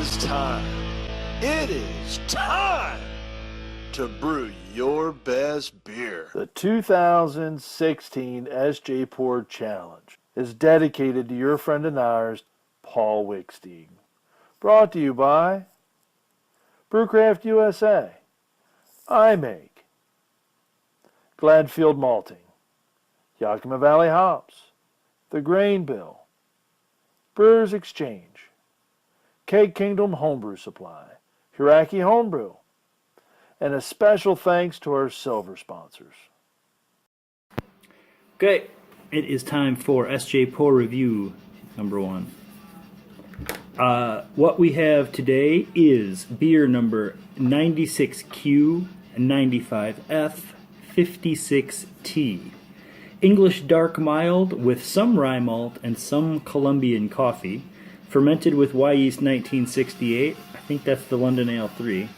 is time. It is time to brew your best beer. The 2016 SJPorr Challenge is dedicated to your friend and ours, Paul Wickstein. Brought to you by Brewcraft USA, iMake, Gladfield Malting, Yakima Valley Hops, The Grain Bill, Brewers Exchange, Keg Kingdom Homebrew Supply, Hiraki Homebrew, and a special thanks to our silver sponsors. Okay, it is time for SJPorr review number 1. What we have today is beer number 96Q-95F-56T. English dark mild with some rye malt and some Colombian coffee. Fermented with Y yeast 1968. I think that's the London Ale 3.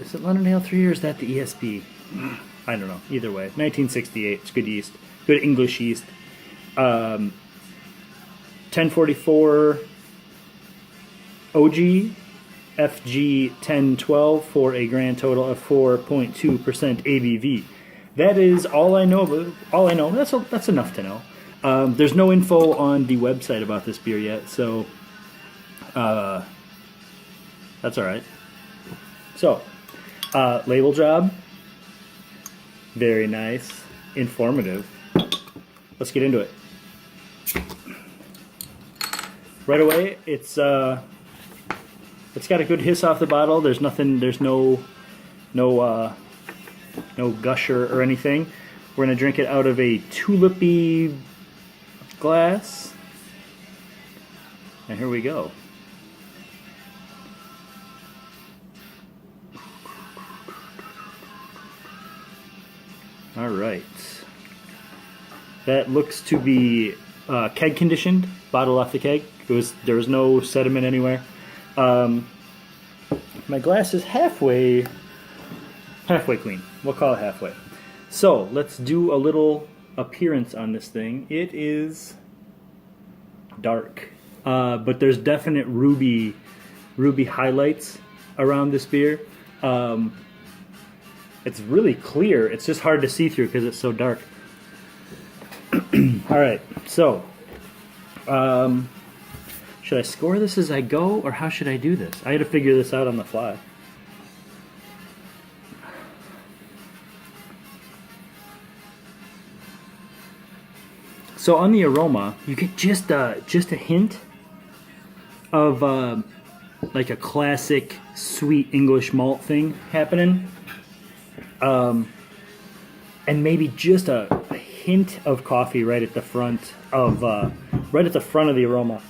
Is it London Ale 3 or is that the ESB? I don't know. Either way. 1968. It's good yeast. Good English yeast. 1044 OG FG 1012 for a grand total of 4.2% ABV. That is all I know about. All I know. That's enough to know. There's no info on the website about this beer yet, so that's all right. So, label job, very nice, informative. Let's get into it. Right away, it's got a good hiss off the bottle. There's nothing. There's no gusher or anything. We're gonna drink it out of a tulipy glass, and here we go. All right, that looks to be keg conditioned, bottle off the keg. There was no sediment anywhere. My glass is halfway clean. We'll call it halfway. So let's do a little appearance on this thing. It is dark, but there's definite ruby highlights around this beer. It's really clear. It's just hard to see through because it's so dark. All right, so should I score this as I go, or how should I do this? I had to figure this out on the fly. So on the aroma, you get just a hint of like a classic sweet English malt thing happening, and maybe just a hint of coffee right at the front of the aroma.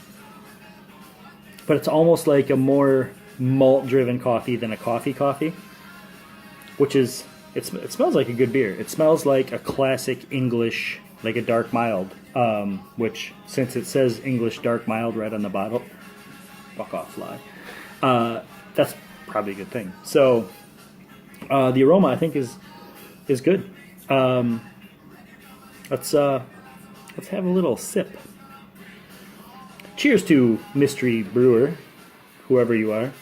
But it's almost like a more malt-driven coffee than a coffee, which is it smells like a good beer. It smells like a classic English, like a dark mild, which, since it says English dark mild right on the bottle, fuck off, fly. That's probably a good thing. So the aroma, I think, is good. Let's have a little sip. Cheers to mystery brewer, whoever you are.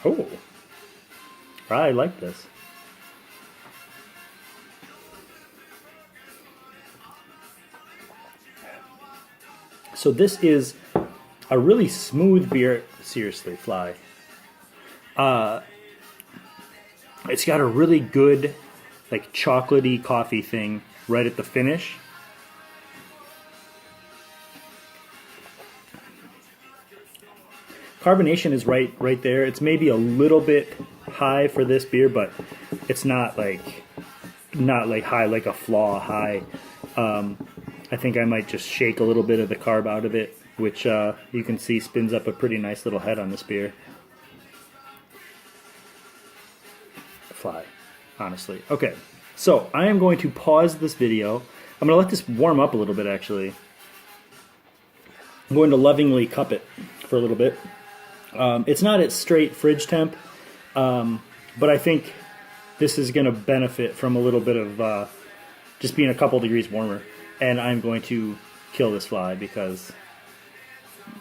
Oh, I like this. So this is a really smooth beer. Seriously, fly. It's got a really good, like, chocolatey coffee thing right at the finish. Carbonation is right there. It's maybe a little bit high for this beer, but it's not like high like a flaw high. I think I might just shake a little bit of the carb out of it, which you can see spins up a pretty nice little head on this beer. Fly, honestly. Okay, so I am going to pause this video. I'm going to let this warm up a little bit, actually. I'm going to lovingly cup it for a little bit. It's not at straight fridge temp, but I think this is going to benefit from a little bit of just being a couple degrees warmer. And I'm going to kill this fly because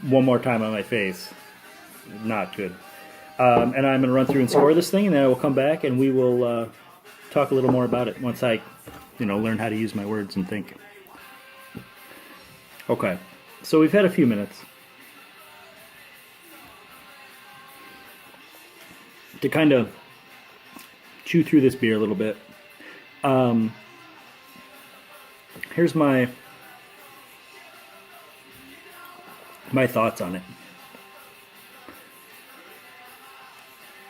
one more time on my face, not good. And I'm going to run through and score this thing, and then I will come back and we will talk a little more about it once I, learn how to use my words and think. Okay, so we've had a few minutes to kind of chew through this beer a little bit. Here's my thoughts on it.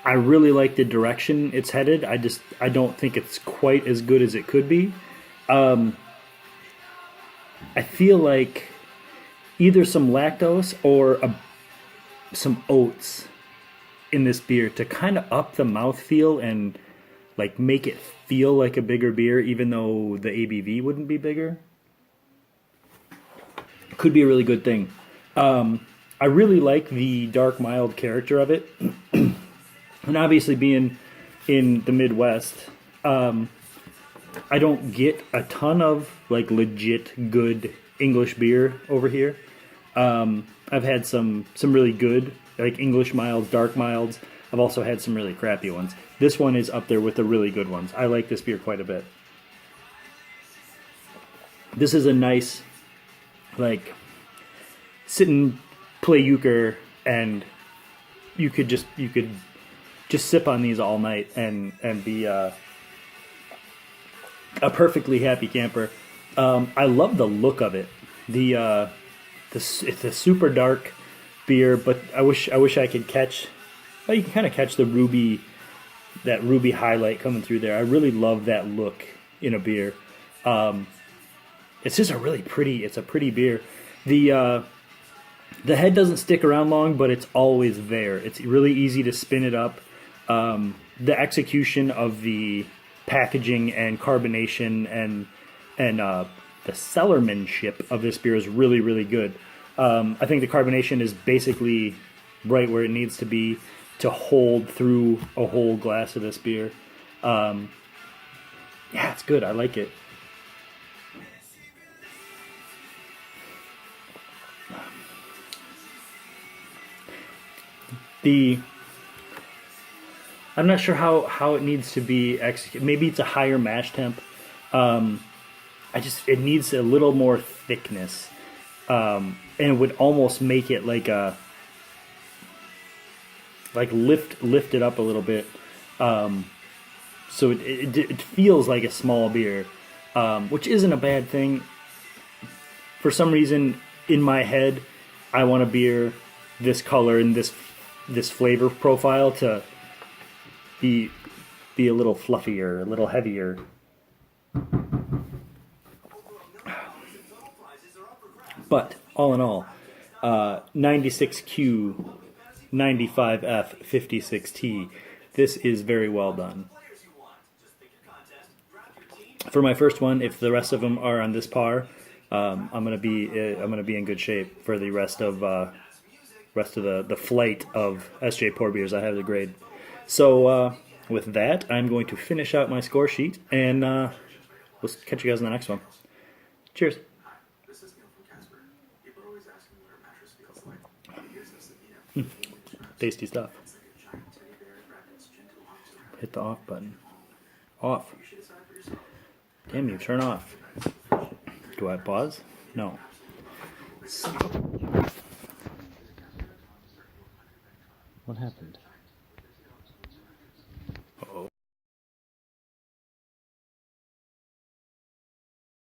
I really like the direction it's headed. I don't think it's quite as good as it could be. I feel like either some lactose or some oats in this beer to kind of up the mouthfeel and like make it feel like a bigger beer, even though the ABV wouldn't be bigger. Could be a really good thing. I really like the dark, mild character of it. And obviously being in the Midwest, I don't get a ton of like legit good English beer over here. I've had some really good like English milds, dark milds. I've also had some really crappy ones. This one is up there with the really good ones. I like this beer quite a bit. This is a nice, like, sit and play euchre, and you could just sip on these all night and be a perfectly happy camper. I love the look of it. It's a super dark beer, but I wish I could catch. Well, you can kind of catch that ruby highlight coming through there. I really love that look in a beer. It's just it's a pretty beer. The head doesn't stick around long, but it's always there. It's really easy to spin it up. The execution of the packaging and carbonation and the cellarmanship of this beer is really, really good. I think the carbonation is basically right where it needs to be to hold through a whole glass of this beer. Yeah, it's good. I like it. I'm not sure how it needs to be executed. Maybe it's a higher mash temp. It needs a little more thickness, and it would almost make it lift it up a little bit, so it feels like a small beer, which isn't a bad thing. For some reason, in my head, I want a beer this color and this flavor profile to be a little fluffier, a little heavier. But all in all, 96Q-95F-56T. This is very well done. For my first one, if the rest of them are on this par, I'm gonna be in good shape for the rest of the flight of SJPorr beers I have to grade. So with that, I'm going to finish out my score sheet, and we'll catch you guys in the next one. Cheers. Tasty stuff. Hit the off button. Off. Damn you, turn off. Do I pause? No. What happened?